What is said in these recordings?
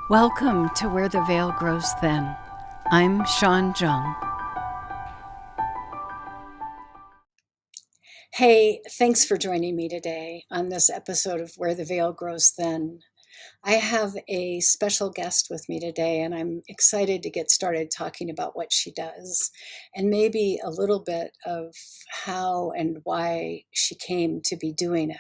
Welcome to Where the Veil Grows Thin. I'm Sean Jung. Hey, thanks for joining me today on this episode of Where the Veil Grows Thin. I have a special guest with me today, and I'm excited to get started talking about what she does and maybe a little bit of how and why she came to be doing it.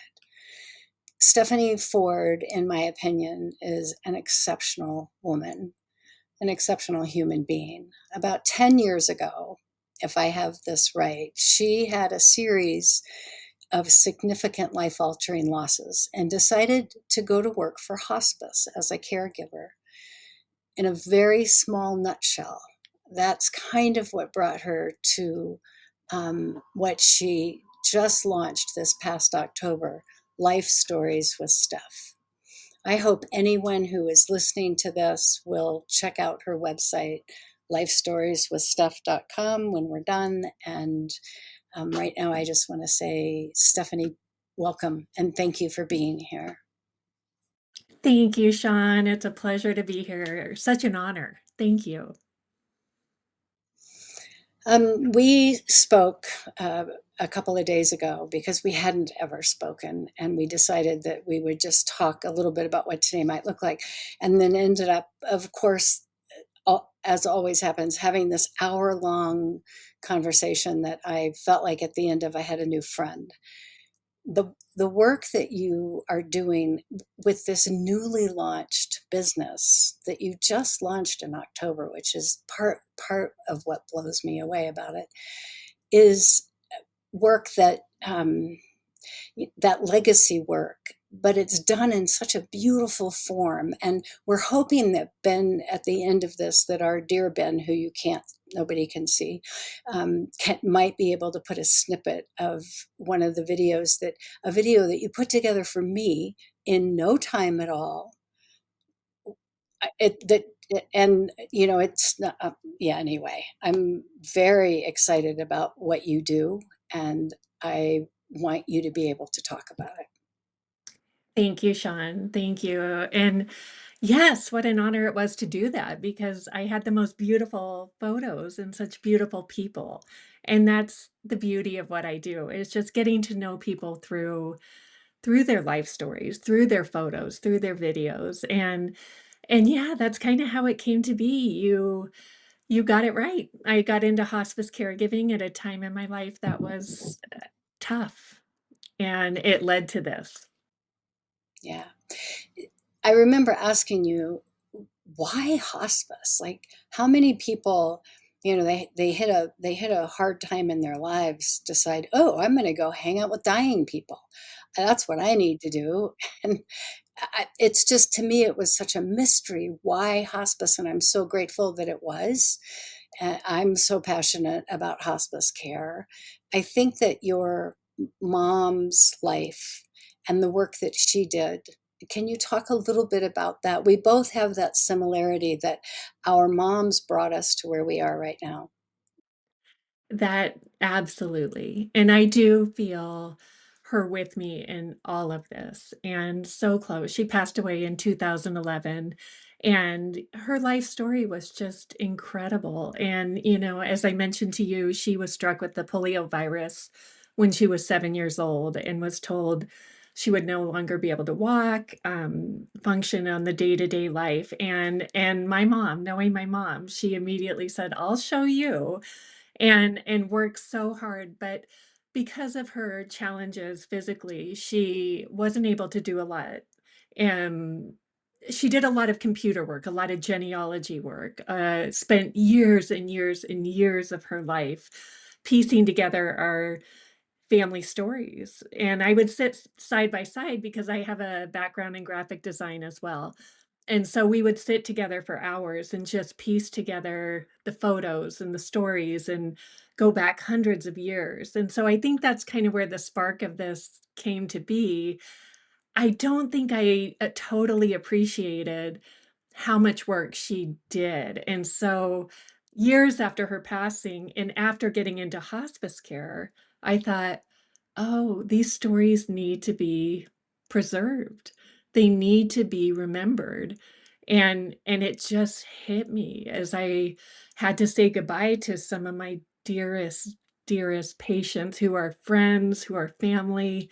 Stephanie Ford, in my opinion, is an exceptional woman, an exceptional human being. About 10 years ago, if I have this right, she had a series of significant life altering losses and decided to go to work for hospice as a caregiver. In a very small nutshell, that's kind of what brought her to what she just launched this past October, Life Stories with Steph. I hope anyone who is listening to this will check out her website, lifestorieswithsteph.com, when we're done. And right now, I just want to say, Stephanie, welcome and thank you for being here. Thank you, Sean. It's a pleasure to be here. Such an honor. Thank you. We spoke a couple of days ago because we hadn't ever spoken, and we decided that we would just talk a little bit about what today might look like, and then ended up, of course, as always happens, having this hour-long conversation that I felt like at the end of I had a new friend. The work that you are doing with this newly launched business that you just launched in October, which is part of what blows me away about it, is work that legacy work, but it's done in such a beautiful form. And we're hoping that Ben, at the end of this, that our dear Ben, who nobody can see, might be able to put a snippet of one of the videos a video that you put together for me in no time at all. It's not, yeah, anyway, I'm very excited about what you do, and I want you to be able to talk about it. Thank you, Sean. Thank you. And yes, what an honor it was to do that because I had the most beautiful photos and such beautiful people. And that's the beauty of what I do. Is just getting to know people through their life stories, through their photos, through their videos. And yeah, that's kind of how it came to be. You got it right. I got into hospice caregiving at a time in my life that was tough, and it led to this. Yeah. I remember asking you, why hospice? Like, how many people, they hit a hard time in their lives, decide, oh, I'm going to go hang out with dying people. That's what I need to do. And it's just, to me, it was such a mystery why hospice, and I'm so grateful that it was. And I'm so passionate about hospice care. I think that your mom's life and the work that she did, can you talk a little bit about that? We both have that similarity that our moms brought us to where we are right now. That absolutely. And I do feel her with me in all of this and so close. She passed away in 2011 and her life story was just incredible. And, as I mentioned to you, she was struck with the polio virus when she was 7 years old and was told she would no longer be able to walk, function on the day-to-day life. And my mom, knowing my mom, she immediately said, I'll show you and worked so hard, but because of her challenges physically, she wasn't able to do a lot. And she did a lot of computer work, a lot of genealogy work, spent years and years and years of her life piecing together our family stories. And I would sit side by side because I have a background in graphic design as well. And so we would sit together for hours and just piece together the photos and the stories and go back hundreds of years. And so I think that's kind of where the spark of this came to be. I don't think I totally appreciated how much work she did. And so years after her passing and after getting into hospice care, I thought, oh, these stories need to be preserved. They need to be remembered. And it just hit me as I had to say goodbye to some of my dearest patients who are friends, who are family,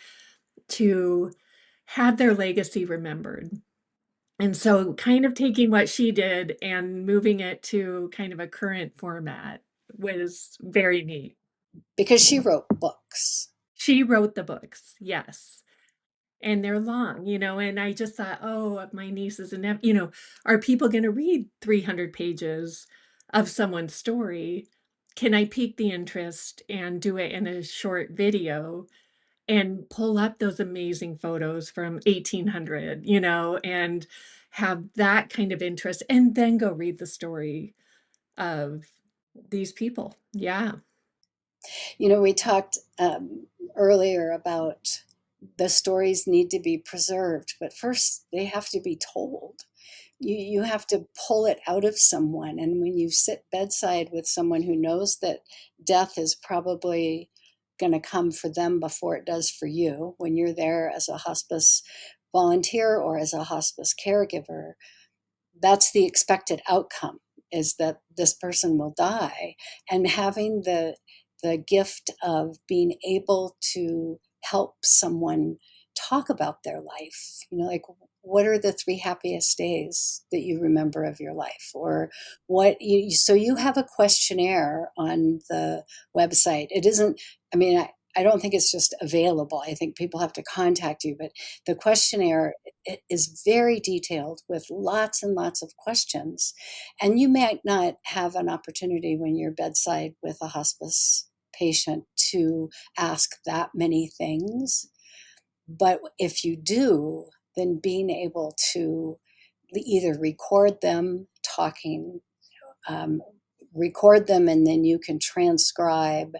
to have their legacy remembered. And so kind of taking what she did and moving it to kind of a current format was very neat. Because she wrote books. She wrote the books, yes, and they're long, and I just thought, "Oh, my nieces and are people gonna read 300 pages of someone's story? Can I pique the interest and do it in a short video and pull up those amazing photos from 1800, and have that kind of interest, and then go read the story of these people." Yeah. We talked earlier about the stories need to be preserved, but first they have to be told. You have to pull it out of someone. And when you sit bedside with someone who knows that death is probably going to come for them before it does for you, when you're there as a hospice volunteer or as a hospice caregiver, that's the expected outcome, is that this person will die. And having the gift of being able to help someone talk about their life, like, what are the 3 happiest days that you remember of your life? Or so you have a questionnaire on the website. It isn't, I mean, I don't think it's just available. I think people have to contact you, but the questionnaire is very detailed with lots and lots of questions. And you might not have an opportunity when you're bedside with a hospice patient to ask that many things. But if you do, then being able to either record them talking, um, record them, and then you can transcribe,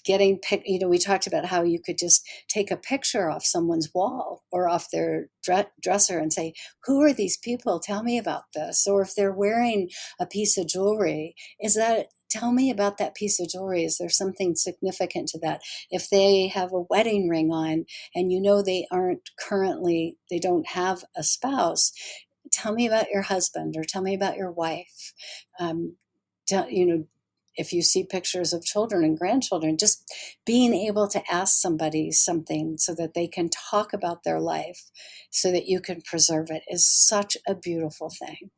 we talked about how you could just take a picture off someone's wall or off their dresser and say, who are these people? Tell me about this. Or if they're wearing a piece of jewelry, tell me about that piece of jewelry. Is there something significant to that? If they have a wedding ring on and they don't have a spouse, tell me about your husband or tell me about your wife. Um, tell, you know, if you see pictures of children and grandchildren, just being able to ask somebody something so that they can talk about their life so that you can preserve it is such a beautiful thing.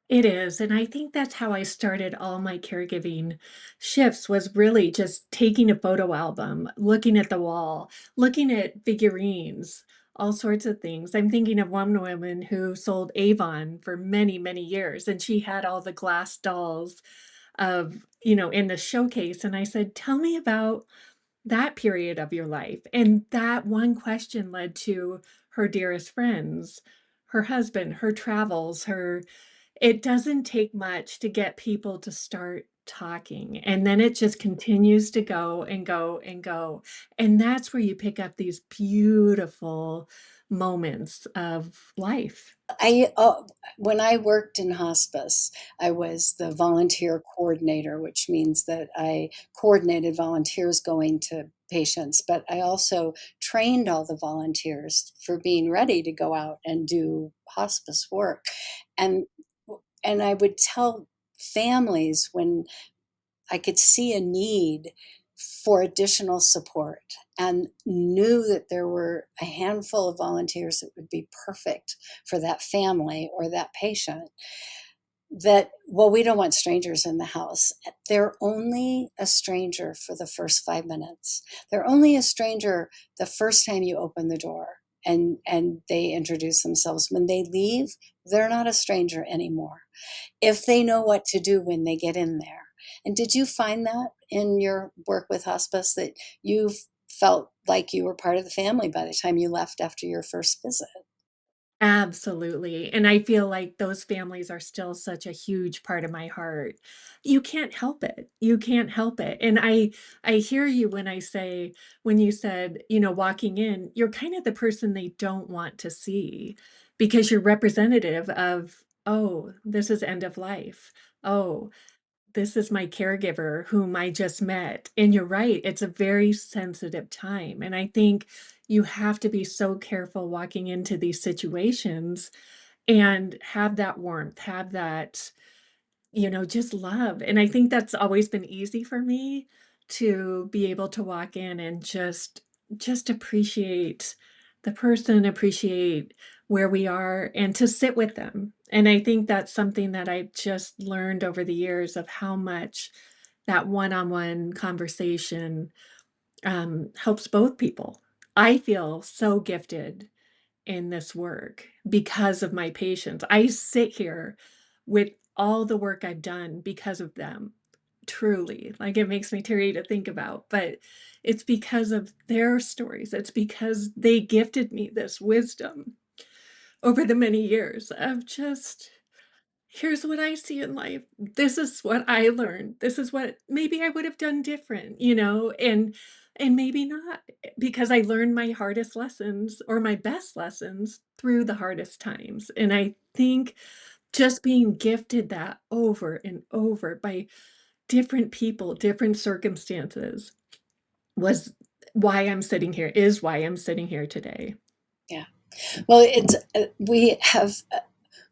It is, and I think that's how I started all my caregiving shifts, was really just taking a photo album, looking at the wall, looking at figurines, all sorts of things. I'm thinking of one woman who sold Avon for many, many years, and she had all the glass dolls in the showcase, and I said, "Tell me about that period of your life." And that one question led to her dearest friends, her husband, her travels, her it doesn't take much to get people to start talking, and then it just continues to go and go and go, and that's where you pick up these beautiful moments of life. I When I worked in hospice, I was the volunteer coordinator, which means that I coordinated volunteers going to patients, but I also trained all the volunteers for being ready to go out and do hospice work. And and I would tell families when I could see a need for additional support and knew that there were a handful of volunteers that would be perfect for that family or that patient. That, well, we don't want strangers in the house. They're only a stranger for the first 5 minutes. They're only a stranger the first time you open the door and they introduce themselves. When they leave, they're not a stranger anymore if they know what to do when they get in there. And did you find that in your work with hospice, that you felt like you were part of the family by the time you left after your first visit? Absolutely, and I feel like those families are still such a huge part of my heart. You can't help it. You can't help it, and I hear you when you said, walking in, you're kind of the person they don't want to see because you're representative of, "Oh, this is end of life. Oh, this is my caregiver whom I just met." And you're right, it's a very sensitive time, and I think you have to be so careful walking into these situations and have that warmth, have that, just love. And I think that's always been easy for me to be able to walk in and just appreciate the person, appreciate where we are and to sit with them. And I think that's something that I've just learned over the years of how much that one-on-one conversation helps both people. I feel so gifted in this work because of my patients. I sit here with all the work I've done because of them, truly. Like, it makes me teary to think about, but it's because of their stories. It's because they gifted me this wisdom over the many years of just, here's what I see in life. This is what I learned. This is what maybe I would have done different, and maybe not, because I learned my hardest lessons or my best lessons through the hardest times. And I think just being gifted that over and over by different people, different circumstances was is why I'm sitting here today. Yeah. Well, it's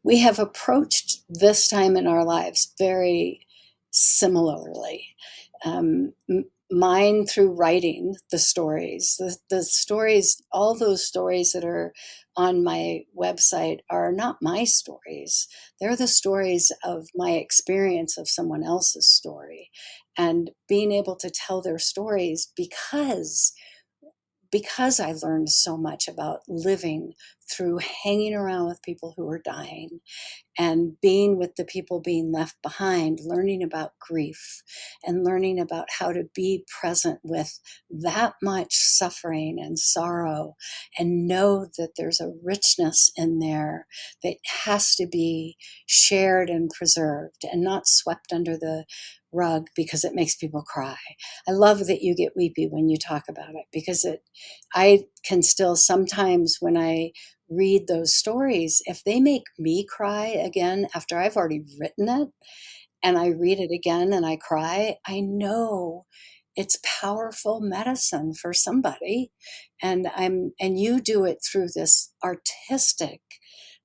we have approached this time in our lives very similarly. Mine through writing the stories, the stories, all those stories that are on my website are not my stories. They're the stories of my experience of someone else's story, and being able to tell their stories because I learned so much about living through hanging around with people who were dying and being with the people being left behind, learning about grief and learning about how to be present with that much suffering and sorrow, and know that there's a richness in there that has to be shared and preserved and not swept under the rug because it makes people cry. I love that you get weepy when you talk about it, because I can still sometimes, when I read those stories, if they make me cry again after I've already written it and I read it again and I cry, I know it's powerful medicine for somebody. And you do it through this artistic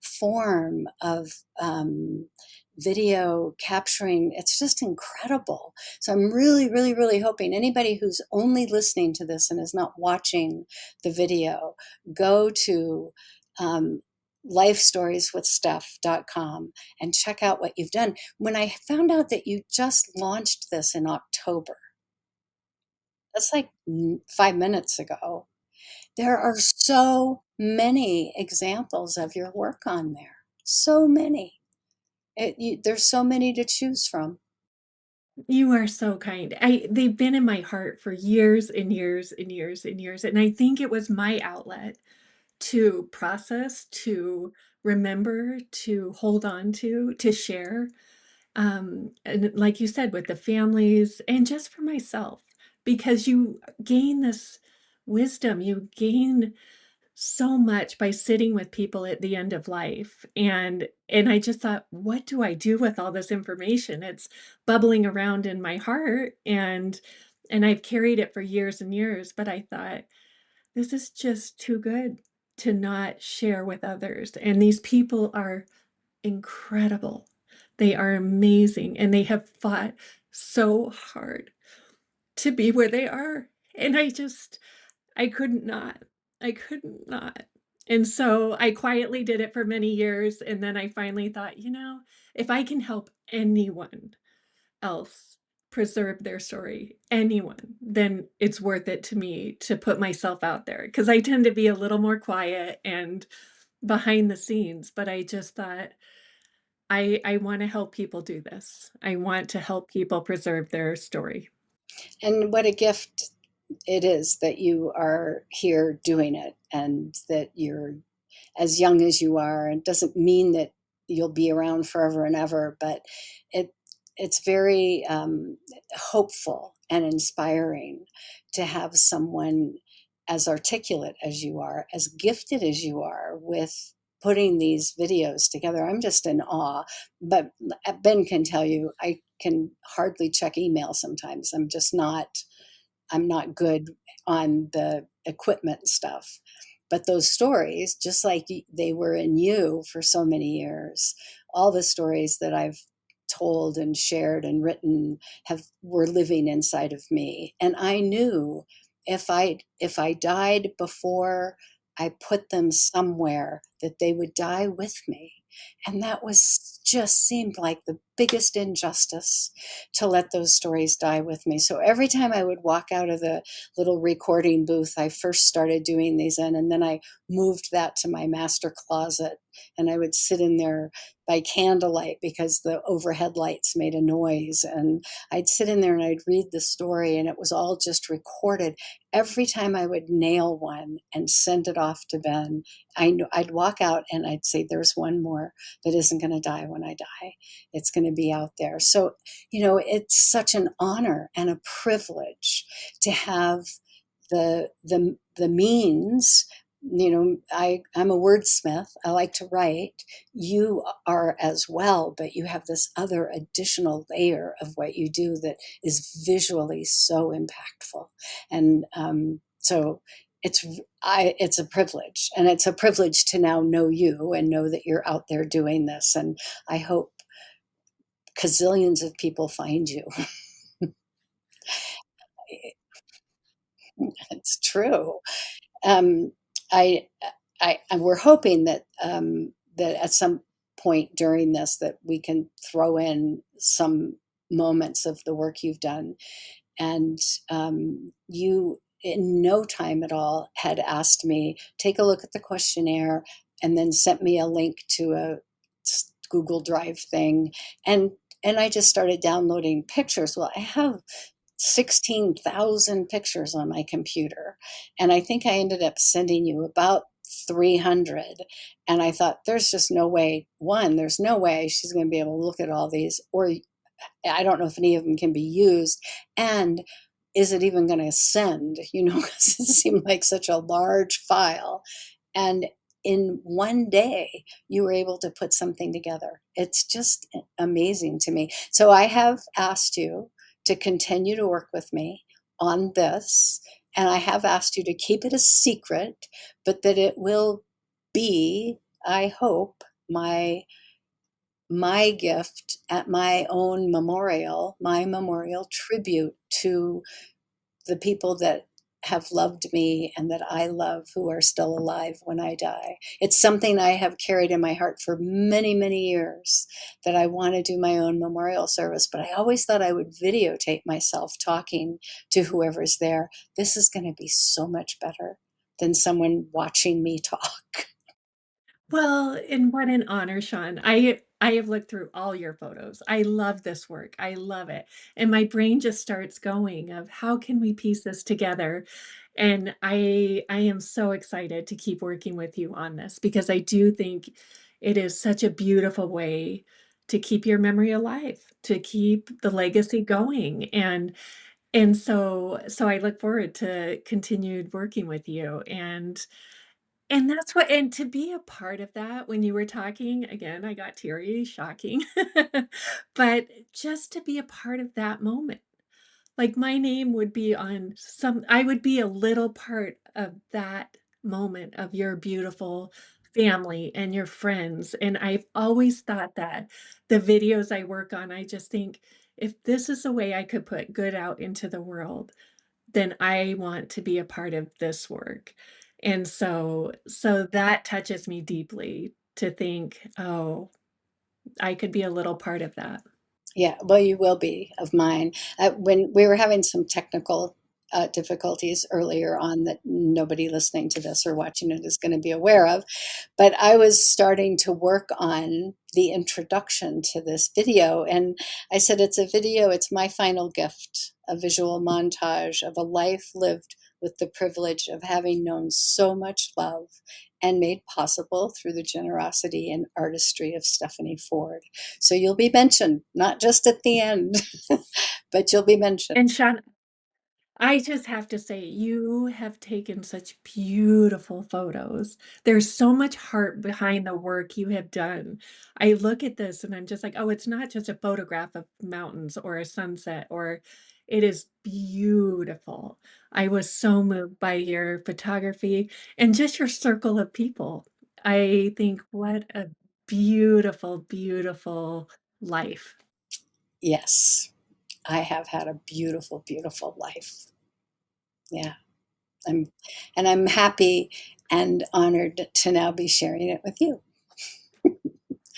form of video capturing. It's just incredible. So I'm really, really, really hoping anybody who's only listening to this and is not watching the video, go to um, lifestorieswithsteph.com and check out what you've done. When I found out that you just launched this in October, that's like 5 minutes ago, there are so many examples of your work on there. So many. There's so many to choose from. You are so kind. They've been in my heart for years and years and years and years, and I think it was my outlet to process, to remember, to hold on to share, and like you said, with the families and just for myself, because you gain this wisdom, you gain so much by sitting with people at the end of life, and I just thought, "What do I do with all this information?" It's bubbling around in my heart, and I've carried it for years and years, but I thought, "This is just too good to not share with others," and these people are incredible. They are amazing, and they have fought so hard to be where they are, and I couldn't not. I couldn't not. And so I quietly did it for many years, and then I finally thought, if I can help anyone else preserve their story, anyone, then it's worth it to me to put myself out there. Because I tend to be a little more quiet and behind the scenes, but I just thought, I wanna help people do this. I want to help people preserve their story. And what a gift it is that you are here doing it, and that you're as young as you are. It doesn't mean that you'll be around forever and ever, but it it's very hopeful and inspiring to have someone as articulate as you are, as gifted as you are, with putting these videos together. I'm just in awe. But Ben can tell you, I can hardly check email sometimes. I'm not good on the equipment stuff. But those stories, just like they were in you for so many years, all the stories that I've told and shared and written have were living inside of me. And I knew if I died before I put them somewhere, that they would die with me. And that was just seemed like the biggest injustice to let those stories die with me. So every time I would walk out of the little recording booth I first started doing these in, and then I moved that to my master closet, and I would sit in there by candlelight because the overhead lights made a noise, and I'd sit in there and I'd read the story, and it was all just recorded. Every time I would nail one and send it off to Ben, I'd walk out and I'd say, there's one more that isn't going to die when I die. It's going to be out there. So, it's such an honor and a privilege to have the means. I'm a wordsmith. I like to write. You are as well, but you have this other additional layer of what you do that is visually so impactful. And so it's a privilege, and it's a privilege to now know you and know that you're out there doing this. And I hope gazillions of people find you. It's true. Um, I, we're hoping that that at some point during this that we can throw in some moments of the work you've done. And you, in no time at all, had asked me, take a look at the questionnaire, and then sent me a link to a Google Drive thing. And I just started downloading pictures. Well, I have 16,000 pictures on my computer. And I think I ended up sending you about 300. And I thought, there's just no way, there's no way she's going to be able to look at all these, or I don't know if any of them can be used. And is it even going to send? Because it seemed like such a large file. And in one day, you were able to put something together. It's just amazing to me. So I have asked you to continue to work with me on this. And I have asked you to keep it a secret, but that it will be, I hope, my gift at my memorial tribute to the people that have loved me and that I love, who are still alive when I die. It's something I have carried in my heart for many, many years, that I want to do my own memorial service, but I always thought I would videotape myself talking to whoever's there. This is going to be so much better than someone watching me talk. Well, and what an honor, Sean. I have looked through all your photos. I love this work. I love it. And my brain just starts going of how can we piece this together? And I am so excited to keep working with you on this because I do think it is such a beautiful way to keep your memory alive, to keep the legacy going. And so I look forward to continued working with you. And that's what and to be a part of that when you were talking, again, I got teary, shocking. But just to be a part of that moment, like, my name would be on some I would be a little part of that moment of your beautiful family and your friends, and I've always thought that the videos I work on, I just think, if this is a way I could put good out into the world, then I want to be a part of this work. And so that touches me deeply to think, "Oh, I could be a little part of that." Yeah, well, you will be of mine. When we were having some technical difficulties earlier on that nobody listening to this or watching it is going to be aware of, but I was starting to work on the introduction to this video. And I said, it's a video, it's my final gift, a visual montage of a life lived with the privilege of having known so much love and made possible through the generosity and artistry of Stephanie Ford. So you'll be mentioned, not just at the end, but you'll be mentioned. And Sean, I just have to say, you have taken such beautiful photos. There's so much heart behind the work you have done. I look at this and I'm just like, "Oh, it's not just a photograph of mountains or a sunset or" It is beautiful. I was so moved by your photography and just your circle of people. I think what a beautiful, beautiful life. Yes, I have had a beautiful, beautiful life. Yeah. I'm and I'm happy and honored to now be sharing it with you.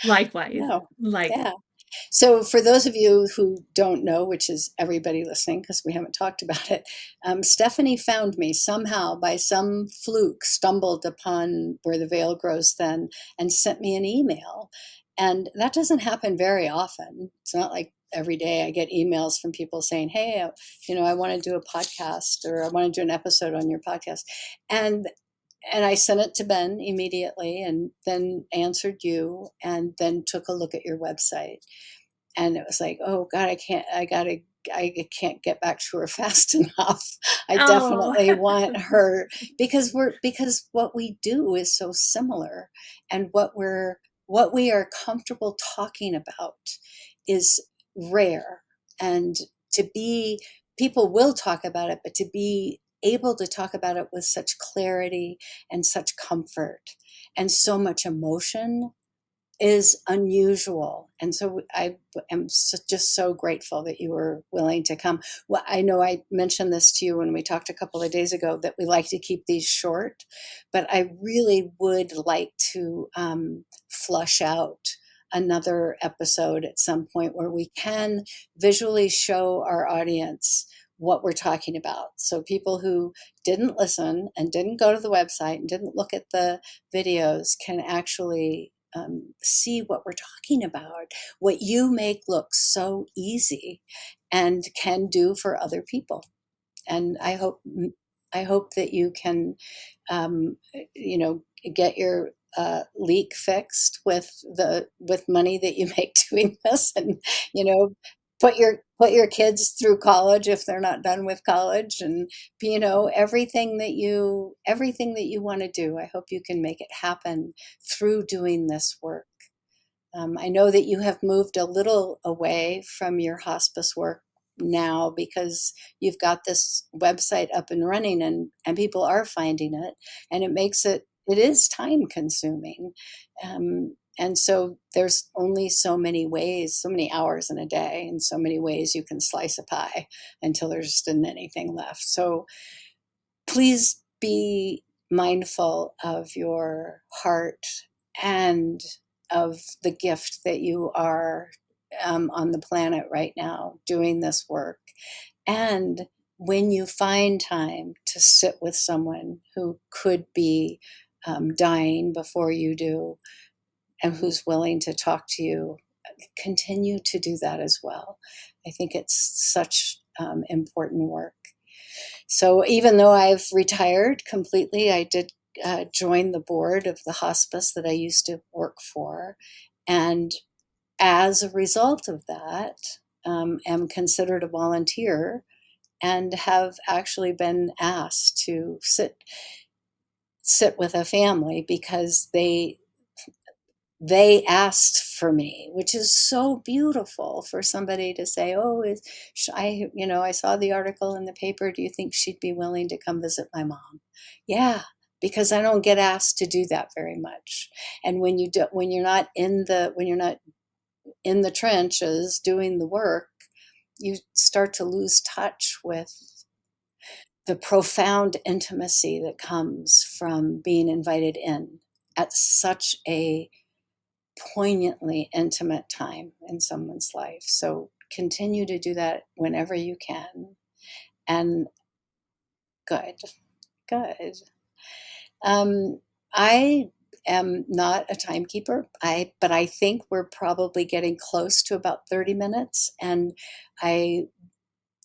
Likewise, No. like, Yeah. So, for those of you who don't know, which is everybody listening because we haven't talked about it, Stephanie found me somehow by some fluke, stumbled upon Where the Veil Grows Thin, and sent me an email. And that doesn't happen very often. It's not like every day I get emails from people saying, "Hey, I want to do a podcast, or I want to do an episode on your podcast." And I sent it to Ben immediately, and then answered you, and then took a look at your website, and it was like, oh God, I can't get back to her fast enough. I oh, definitely want her, because what we do is so similar, and what we are comfortable talking about is rare. And to be people will talk about it, but to be able to talk about it with such clarity and such comfort and so much emotion is unusual. And so I am just so grateful that you were willing to come. Well, I know I mentioned this to you when we talked a couple of days ago, that we like to keep these short, but I really would like to flush out another episode at some point where we can visually show our audience what we're talking about. So people who didn't listen and didn't go to the website and didn't look at the videos can actually see what we're talking about, what you make look so easy and can do for other people. And I hope that you can, you know, get your leak fixed with money that you make doing this, and you know, put your kids through college if they're not done with college, and everything that you want to do. I hope you can make it happen through doing this work. I know that you have moved a little away from your hospice work now because you've got this website up and running, and people are finding it, and it is time consuming. And so there's only so many ways, so many hours in a day, and so many ways you can slice a pie until there just isn't anything left. So please be mindful of your heart and of the gift that you are, on the planet right now doing this work. And when you find time to sit with someone who could be dying before you do, and who's willing to talk to you, continue to do that as well. I think it's such important work. So even though I've retired completely, I did join the board of the hospice that I used to work for. And as a result of that, am considered a volunteer and have actually been asked to sit with a family because they asked for me, which is so beautiful for somebody to say, "Oh, I saw the article in the paper. Do you think she'd be willing to come visit my mom?" Yeah, because I don't get asked to do that very much. And when you're not in the trenches doing the work, you start to lose touch with the profound intimacy that comes from being invited in at such a poignantly intimate time in someone's life. So continue to do that whenever you can. And good, good. I am not a timekeeper. But I think we're probably getting close to about 30 minutes. And I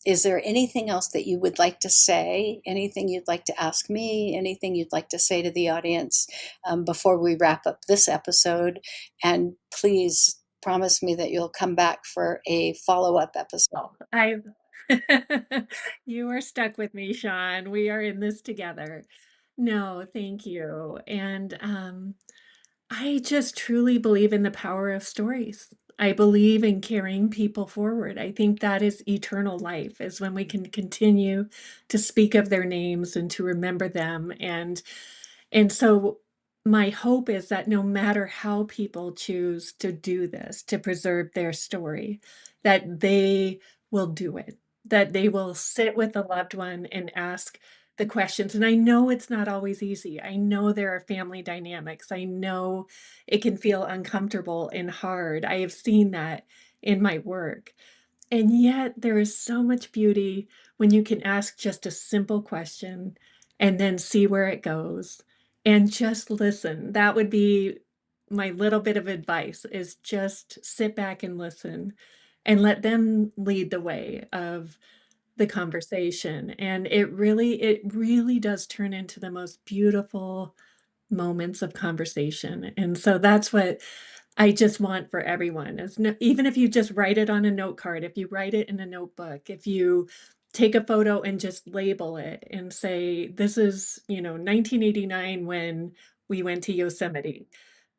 is there anything else that you would like to say? Anything you'd like to ask me? Anything you'd like to say to the audience before we wrap up this episode? And please promise me that you'll come back for a follow-up episode. oh, I you are stuck with me, Sean. We are in this together. No, thank you. And I just truly believe in the power of stories. I believe in carrying people forward. I think that is eternal life, is when we can continue to speak of their names and to remember them. And so my hope is that no matter how people choose to do this, to preserve their story, that they will do it, that they will sit with a loved one and ask the questions. And I know it's not always easy. I know there are family dynamics. I know it can feel uncomfortable and hard. I have seen that in my work. And yet, there is so much beauty when you can ask just a simple question and then see where it goes and just listen. That would be my little bit of advice, is just sit back and listen and let them lead the way of the conversation. And it really does turn into the most beautiful moments of conversation. And so that's what I just want for everyone, is no, even if you just write it on a note card, if you write it in a notebook, if you take a photo and just label it and say, this is, 1989 when we went to Yosemite.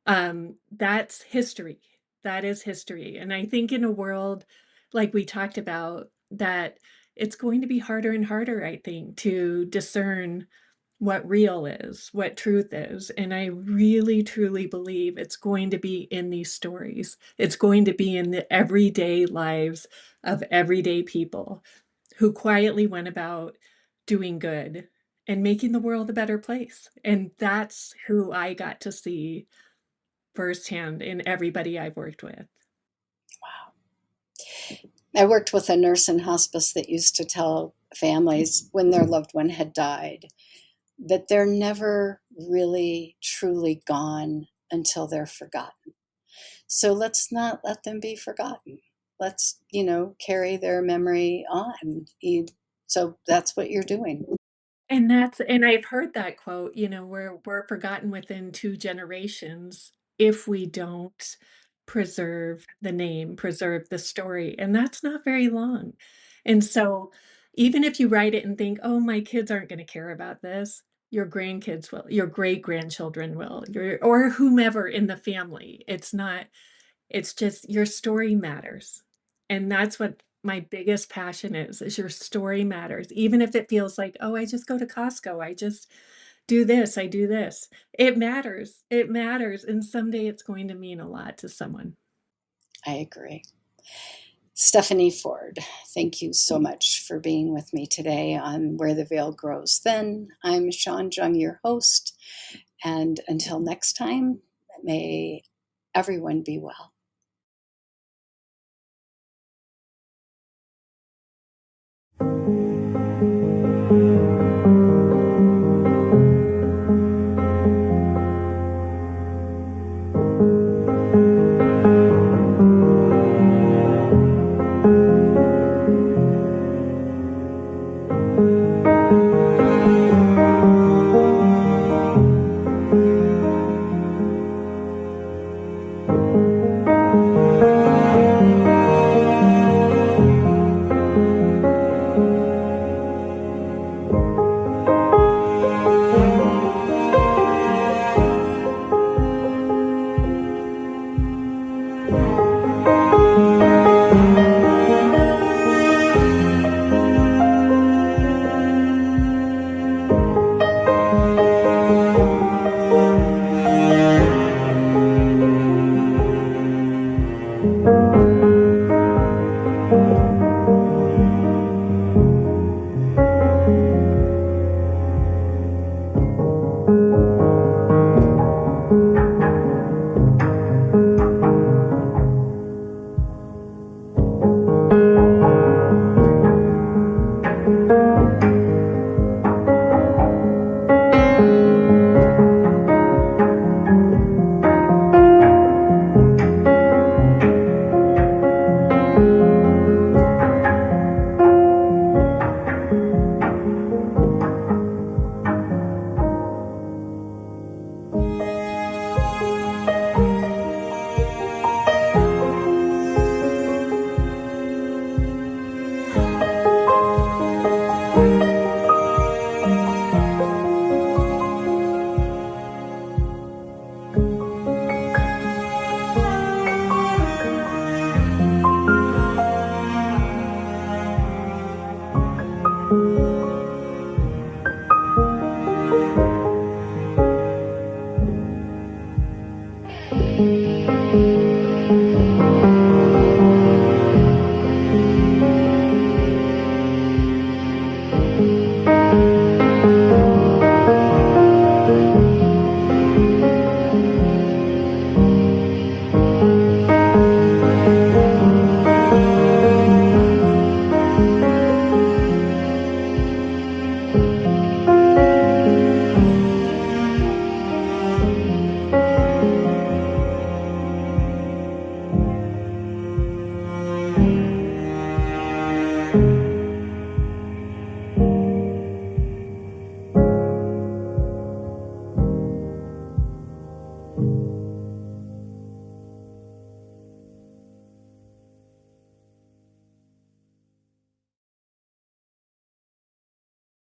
That's history. That is history. And I think in a world like we talked about, that it's going to be harder and harder, I think, to discern what real is, what truth is. And I really, truly believe it's going to be in these stories. It's going to be in the everyday lives of everyday people who quietly went about doing good and making the world a better place. And that's who I got to see firsthand in everybody I've worked with. Wow. I worked with a nurse in hospice that used to tell families when their loved one had died that they're never really truly gone until they're forgotten. So let's not let them be forgotten. Let's, carry their memory on. So that's what you're doing. And I've heard that quote, we're forgotten within 2 generations if we don't preserve the name, preserve the story, and that's not very long. And so, even if you write it and think, "Oh, my kids aren't gonna care about this," your grandkids will, your great-grandchildren will, your or whomever in the family. It's just your story matters. And that's what my biggest passion is your story matters. Even if it feels like, oh, I just go to Costco, I just do this, I do this. It matters. It matters. And someday it's going to mean a lot to someone. I agree. Stephanie Ford, thank you so much for being with me today on Where the Veil Grows Thin. I'm Sean Jung, your host. And until next time, may everyone be well.